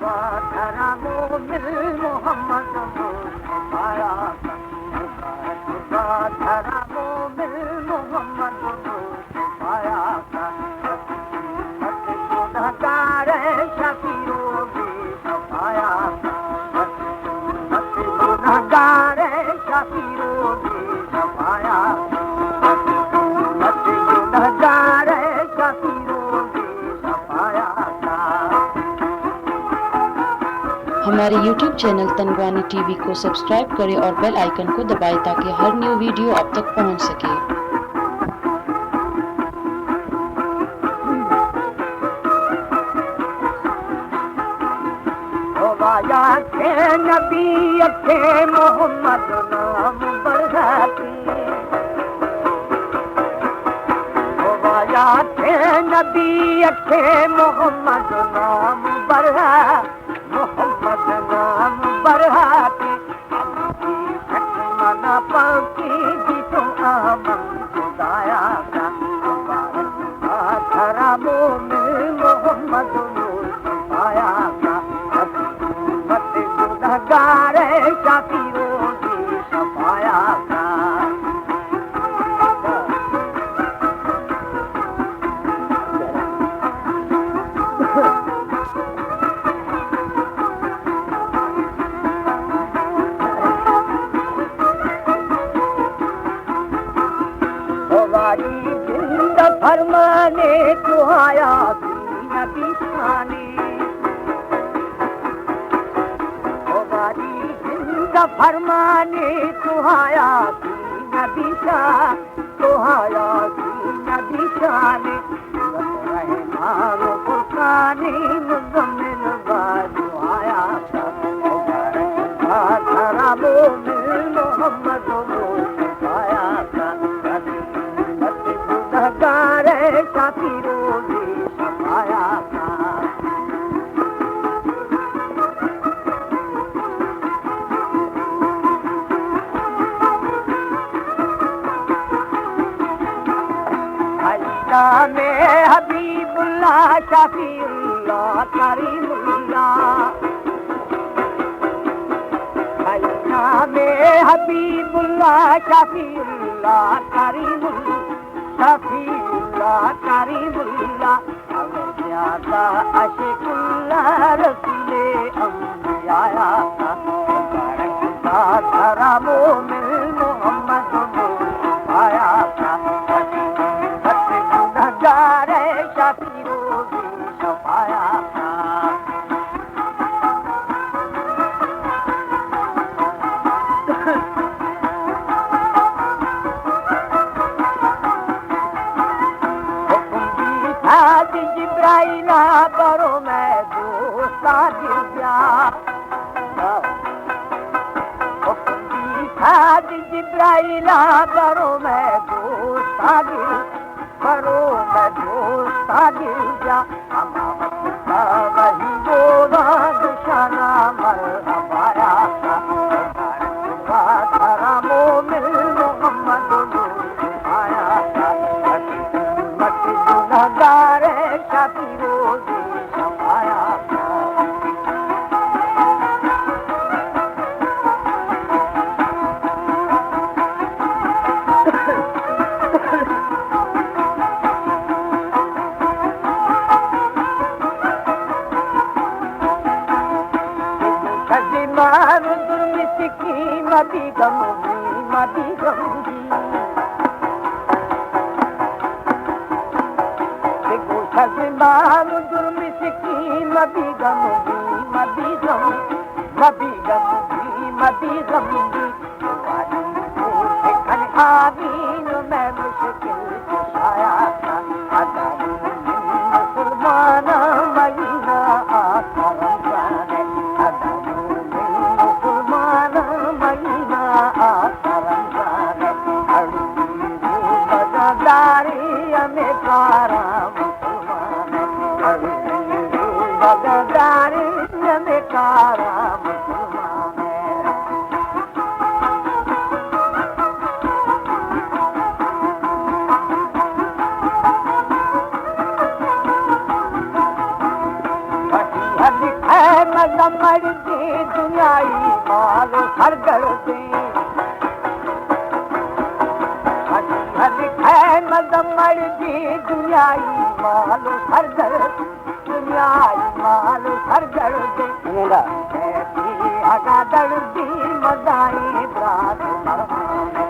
धरा मोमिन मोहम्मद मुस्तफाया का धरा मोमिन मोहम्मद मुस्तफाया का गुनहगार शफीओ भी सफाया गुनहगार शफीओ भी सफाया गुनहगार शफीओ भी सफाया। हमारे YouTube चैनल तनवानी टीवी को सब्सक्राइब करें और बेल आइकन को दबाएं ताकि हर न्यू वीडियो आप तक पहुंच सके। के नबी अखे मोहम्मद नाम बरसाती के नबी अखे मोहम्मद नाम बरहा मोहम्मद नाम बरहाती मना पाकी जी तो आमन खुदाया का धरा मोमिन मोहम्मद मुस्तफाया का गुनहगार शफीओ भी सफाया का। जिंद फरमाने तुहाया नबी शानी जिंद फरमाने तुहाया नबी शाह तुहाया नबी शानी रहमान फुरकानी मुज़म्मिल बाजुआया धरा मोमिन मोहम्मद मुस्तफाया का गुनहगार शफीओ भी सफाया का। में हबीबुल्लाह शफीउल्लाह करीमुल्लाह में हबीबुल्लाह शफीउल्लाह शफीउल्लाह करीमुल्लाह ज्यादा अशिकुल्लाह रसूले अंबिया का धरा मोमिन मोहम्मद मुस्तफाया का गुनहगार शफीओ भी सफाया का। जिब्राइला बरो मैं दोस्ता गिर गया जिब्राइला बरो मैं दोस्ता गिर बरो मैं दोस्ता गिर गया वही बोला दुशाना मरहबाया धरा मोमिन मोहम्मद मुस्तफाया गुनहगार शफीओ भी सफाया का। खज़िमान दुर्मिसकी मदी गमगी खज़िमान दुर्मिसकी मदी गमगी आमीन मैं मुश्किल कुशाया था मुसलमान महीना आकरम जाने मुसलमान महीना आकरम जाने बगदारी हमें कारा मुसलमान बगदारी हमें कारा मुसलमान। है मजमर दी दुनियाई माल हर दर्दी हरी है मजमर दी दुनियाई माल हर दर्दी दुनियाई माल हर दर्दी हगा दर्दी मदाई रात